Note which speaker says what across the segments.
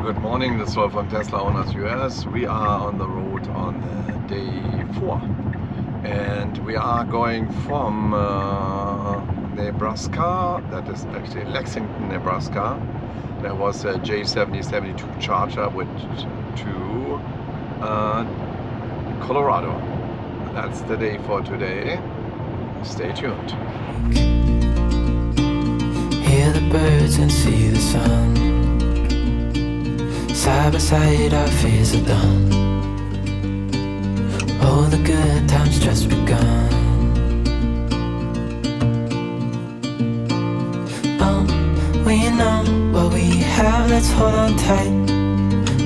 Speaker 1: good morning. This is Rolf from Tesla Owners US. We are on the road on day 4 and we are going from Nebraska, that is actually Lexington, Nebraska. There was a J7072 Charger with to Colorado. That's the day for today. Stay tuned.
Speaker 2: Hear the birds and see the sun. Side by side our fears are done. All the good times just begun. Oh, we know what we have, let's hold on tight.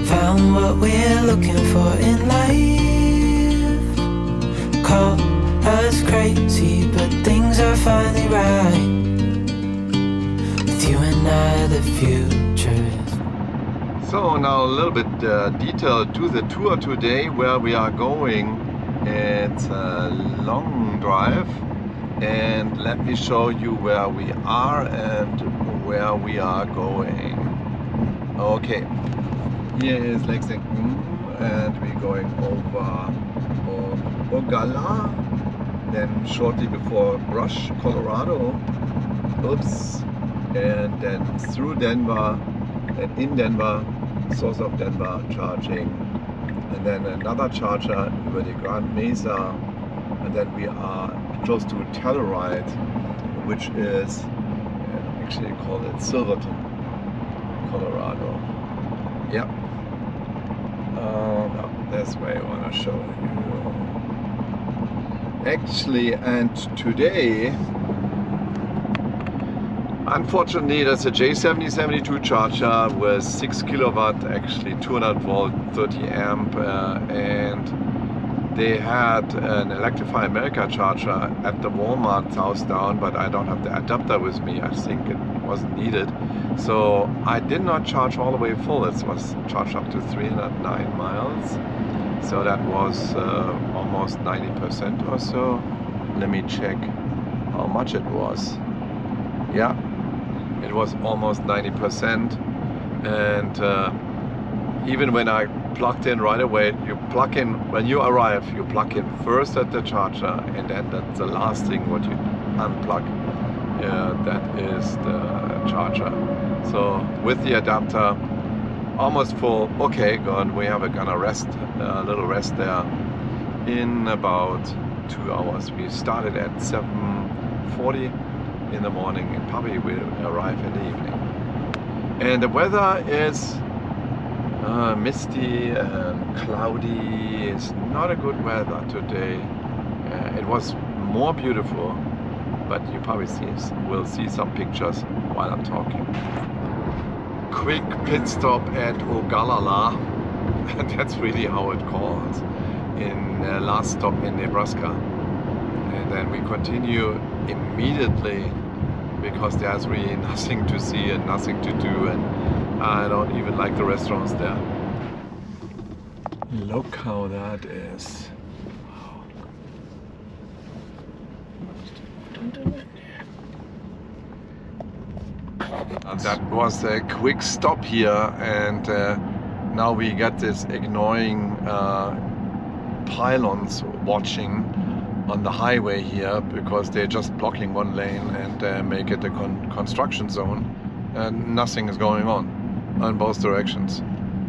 Speaker 2: Found what we're looking for in life. Call us crazy, but things are finally right. With you and I, the future is.
Speaker 1: So now a little bit detail to the tour today, where we are going. It's a long drive, and let me show you where we are and where we are going. Okay, here is Lexington, and we're going over Ogalla, then shortly before Rush, Colorado, oops, and then through Denver, and in Denver, source of Denver charging, and then another charger over the Grand Mesa, and then we are close to Telluride, which is actually call it Silverton, Colorado. Yep. No, that's where I want to show you. Actually, and today, unfortunately, that's a J7072 charger with 6 kilowatt, actually 200 volt, 30 amp, and they had an Electrify America charger at the Walmart house down, but I don't have the adapter with me. I think it wasn't needed. So I did not charge all the way full. It was charged up to 309 miles. So that was almost 90% or so. Let me check how much it was. Yeah. It was almost 90%, and even when I plugged in right away, you plug in, when you arrive, you plug in first at the charger, and then that's the last thing what you unplug, that is the charger. So with the adapter, almost full. Okay, good, we have gonna rest, a little rest there in about 2 hours. We started at 7:40 in the morning and probably will arrive in the evening. And the weather is misty and cloudy. It's not a good weather today. It was more beautiful, but you probably will see some pictures while I'm talking. Quick pit stop at Ogallala, and that's really how it calls, in last stop in Nebraska. And then we continue immediately, because there's really nothing to see and nothing to do, and I don't even like the restaurants there. Look how that is. Wow. And that was a quick stop here, and now we got this annoying pylons watching on the highway here, because they're just blocking one lane and make it a construction zone, and nothing is going on both directions.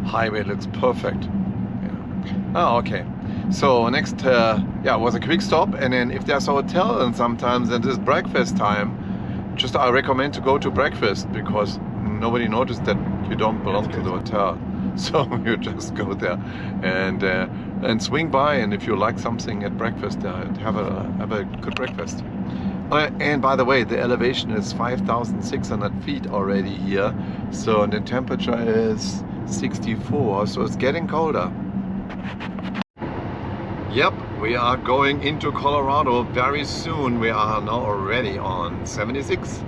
Speaker 1: Highway looks perfect. Yeah. Oh, okay. So next, yeah, it was a quick stop, and then if there's a hotel, and sometimes it is breakfast time, just I recommend to go to breakfast, because nobody noticed that you don't belong to the hotel. So you just go there and swing by, and if you like something at breakfast, have a good breakfast. And by the way, the elevation is 5,600 feet already here, so the temperature is 64, so it's getting colder. Yep, we are going into Colorado very soon. We are now already on 76,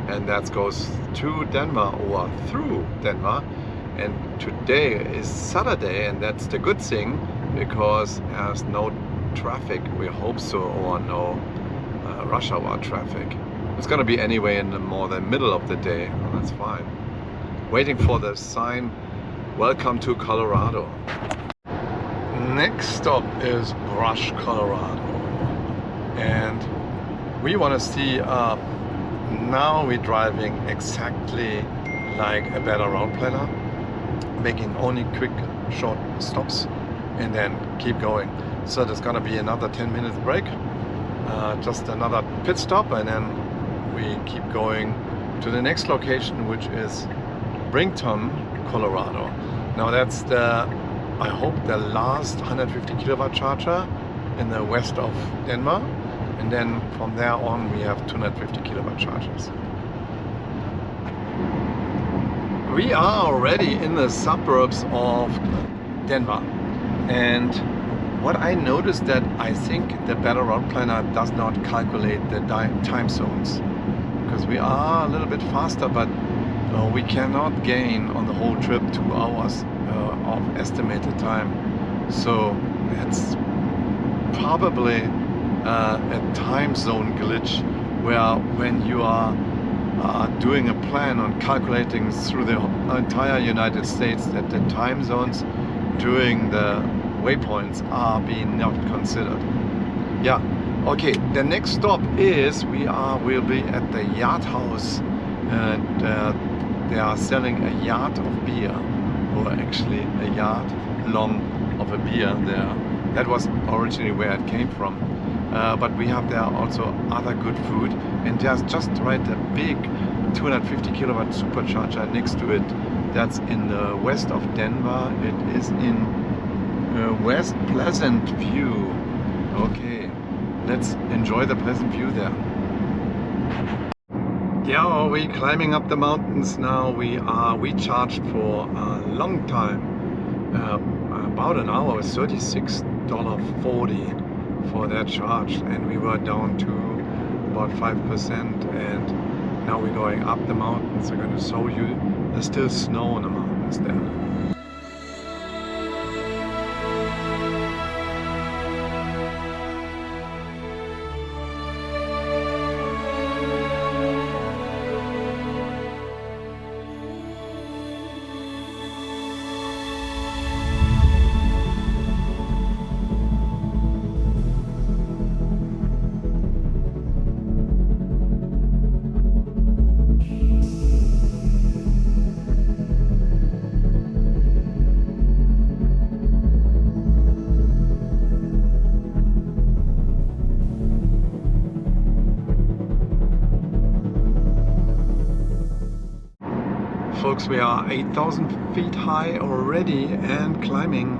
Speaker 1: and that goes to Denver or through Denver. And today is Saturday, and that's the good thing, because there's no traffic, we hope so, or no rush hour traffic. It's gonna be anyway in the middle of the day, and that's fine. Waiting for the sign Welcome to Colorado. Next stop is Brush, Colorado. And we want to see, now we're driving exactly like a better route planner, making only quick short stops and then keep going. So there's gonna be another 10 minutes break, just another pit stop, and then we keep going to the next location, which is Brington, Colorado. Now that's the, I hope, the last 150 kilowatt charger in the west of Denver, and then from there on we have 250 kilowatt chargers. We are already in the suburbs of Denver, and what I noticed that I think the Better Route Planner does not calculate the time zones, because we are a little bit faster, but we cannot gain on the whole trip 2 hours of estimated time. So it's probably a time zone glitch, where when you are doing a plan on calculating through the entire United States, that the time zones during the waypoints are being not considered. Yeah, okay, the next stop is we'll be at the Yard House, and they are selling a yard of beer, or actually a yard long of a beer there. That was originally where it came from. But we have there also other good food, and there's just right a big 250 kilowatt supercharger next to it. That's in the west of Denver. It is in West Pleasant View. Okay, let's enjoy the Pleasant View there. Yeah, we're climbing up the mountains now. We charged for a long time, about an hour, $36.40 for that charge, and we were down to about 5%, and now we're going up the mountains. I'm going to show you there's still snow on the mountains there. Folks, we are 8,000 feet high already and climbing.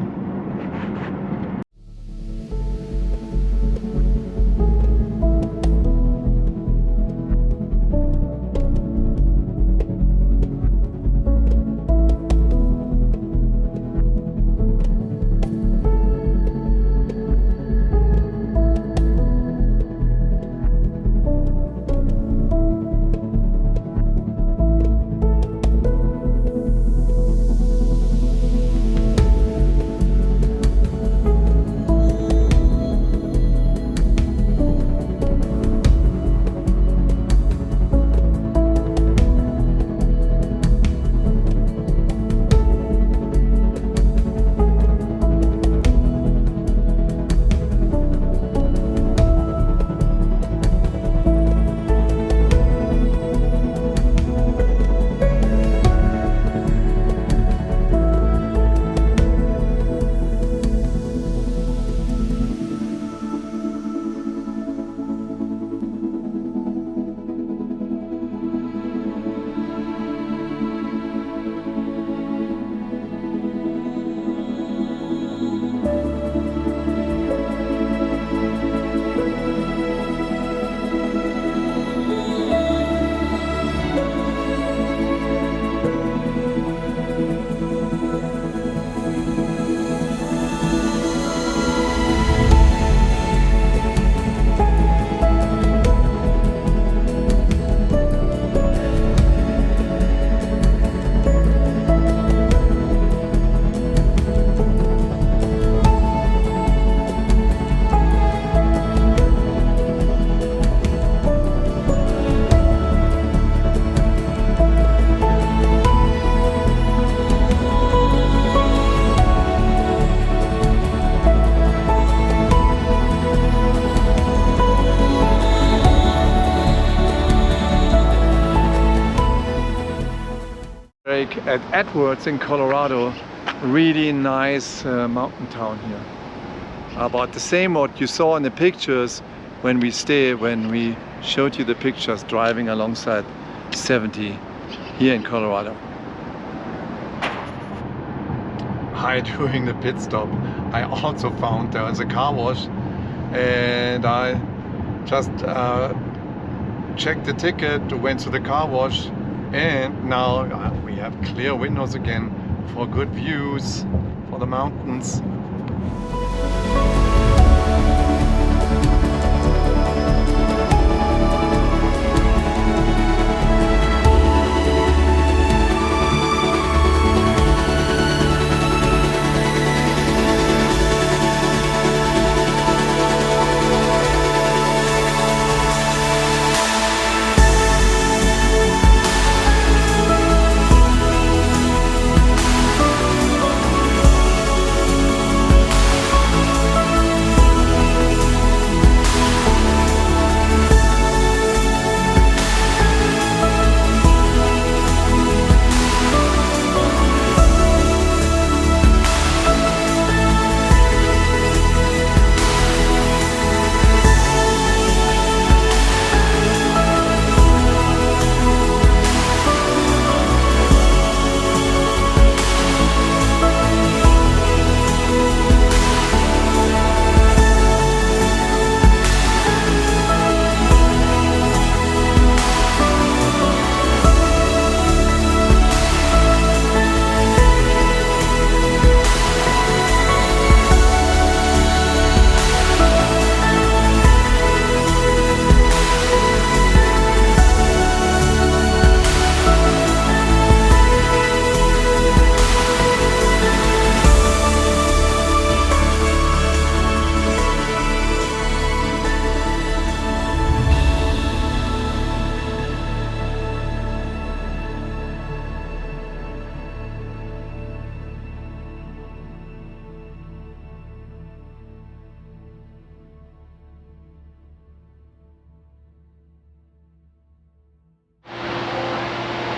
Speaker 1: break at Edwards in Colorado. Really nice mountain town here. About the same what you saw in the pictures when we showed you the pictures driving alongside 70 here in Colorado. Hi, during the pit stop I also found there was a car wash, and I just checked the ticket, went to the car wash, and now we have clear windows again for good views for the mountains.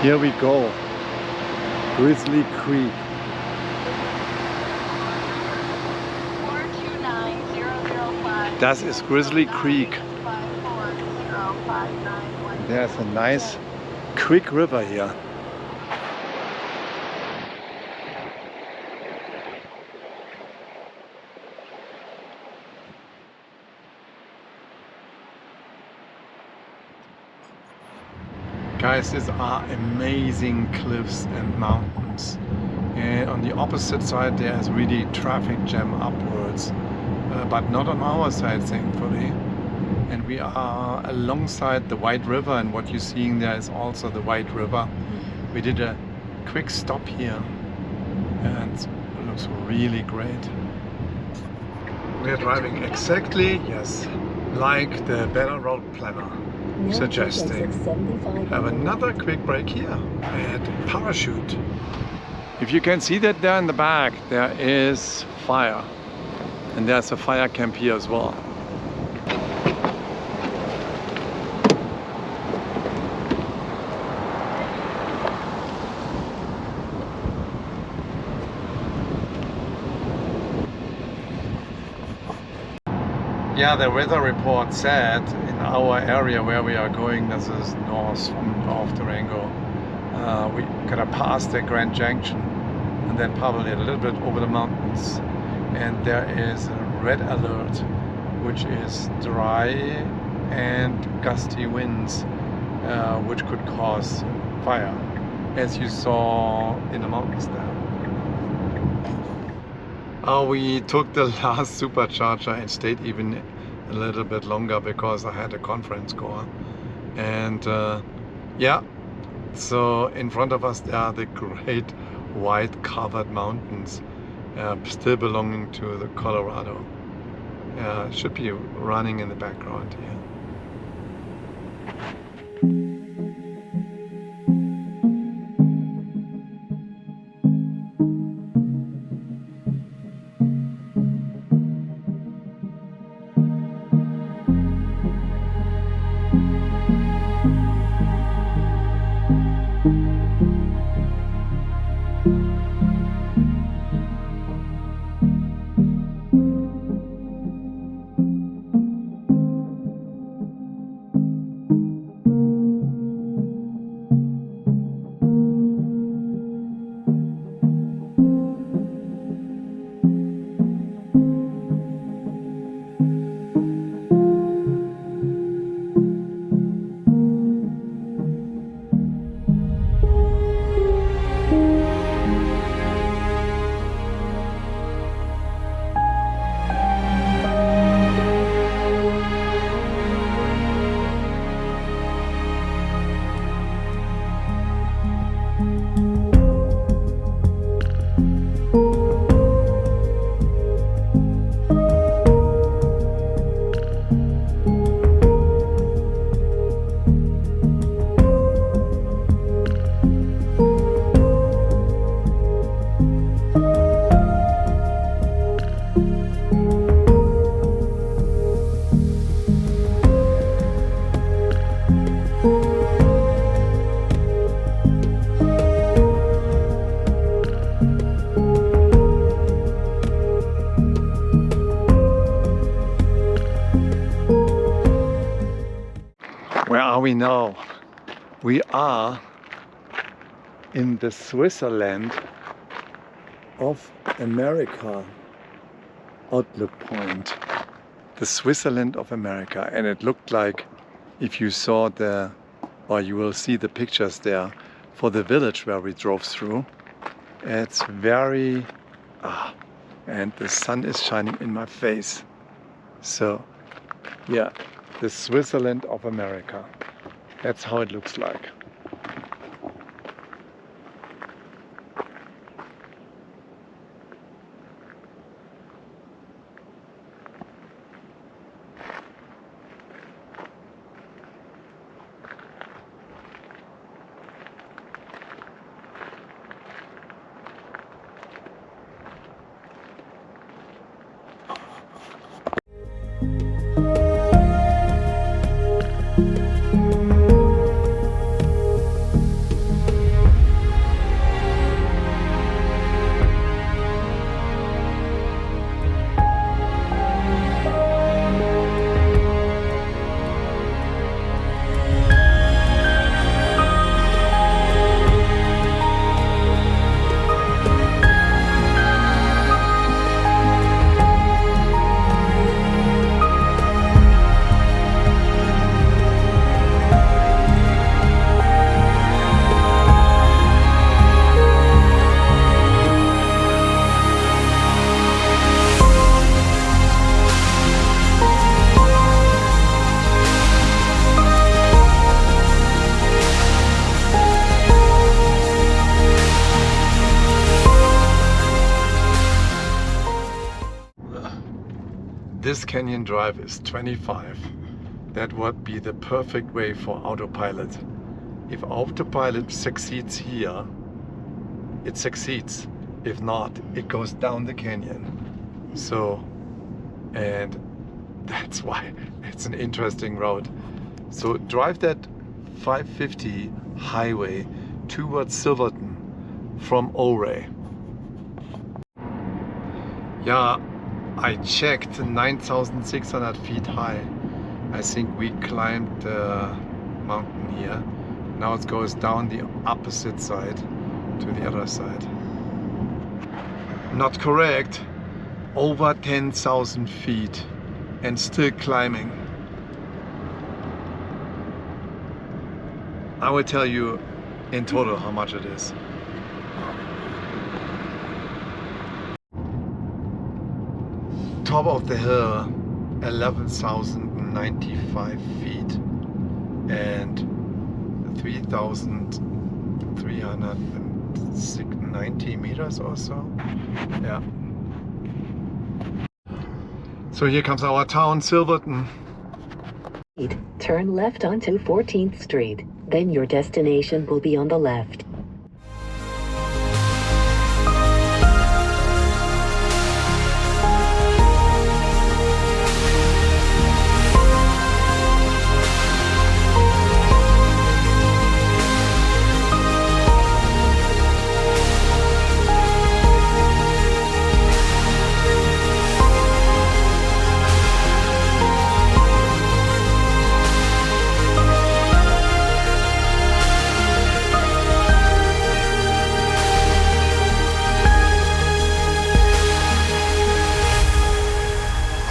Speaker 1: Here we go, Grizzly Creek.
Speaker 3: 429-005.
Speaker 1: Das ist Grizzly Creek. There's a nice quick river here. Guys, these are amazing cliffs and mountains. And on the opposite side there's really traffic jam upwards, but not on our side, thankfully. And we are alongside the White River, and what you're seeing there is also the White River. We did a quick stop here and it looks really great. We are driving exactly, yes, like the Better Road Planner suggesting. Have another quick break here at Parachute. If you can see that there in the back, there is fire, and there's a fire camp here as well. Yeah, the weather report said in our area where we are going, this is north of Durango, we gotta pass the Grand Junction and then probably a little bit over the mountains, and there is a red alert, which is dry and gusty winds, which could cause fire, as you saw in the mountains there. We took the last supercharger and stayed even a little bit longer because I had a conference call. And yeah, so in front of us there are the great white covered mountains, still belonging to the Colorado. Should be running in the background here. Where are we now? We are in the Switzerland of America outlook point. The Switzerland of America, and it looked like, if you saw or you will see the pictures there for the village where we drove through. It's very and the sun is shining in my face. So yeah, the Switzerland of America. That's how it looks like. This canyon drive is 25. That would be the perfect way for autopilot. If autopilot succeeds here, it succeeds. If not, it goes down the canyon. So, and that's why it's an interesting road. So drive that 550 highway towards Silverton from Ouray. Yeah, I checked 9,600 feet high. I think we climbed the mountain here. Now it goes down the opposite side to the other side. Not correct. Over 10,000 feet and still climbing. I will tell you in total how much it is. Top of the hill, 11,095 feet and 3,390 meters or so. Yeah. So here comes our town, Silverton.
Speaker 4: Turn left onto 14th Street. Then your destination will be on the left.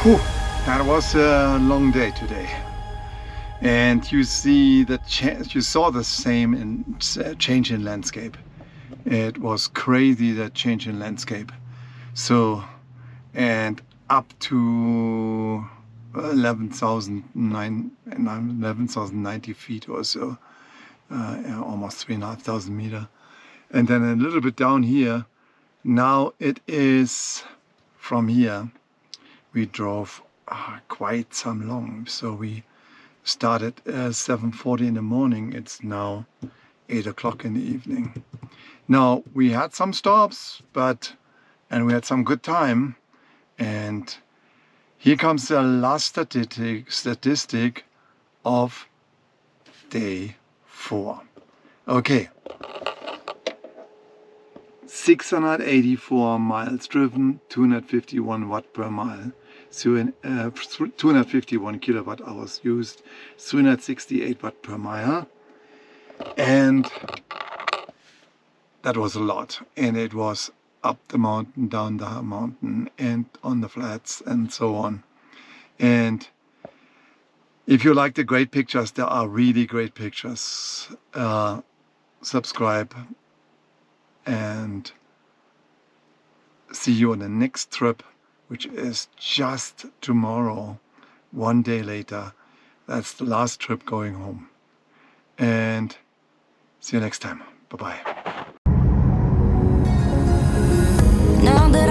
Speaker 1: Whew, that was a long day today, and you see you saw the same change in landscape. It was crazy, that change in landscape. So, and up to 11,090 feet or so, almost 3,500 meters.
Speaker 5: And then a little bit down here, now it is from here, we drove quite some long. So we started at 7:40 in the morning. It's now 8 o'clock in the evening. Now we had some stops, and we had some good time. And here comes the last statistic of day 4. Okay. 684 miles driven, 251 watt per mile, 251 kilowatt hours used, 368 watt per mile, and that was a lot. And it was up the mountain, down the mountain, and on the flats, and so on. And if you like the great pictures, there are really great pictures. Subscribe. And see you on the next trip, which is just tomorrow, one day later. That's the last trip going home. And see you next time. Bye-bye.
Speaker 6: Now that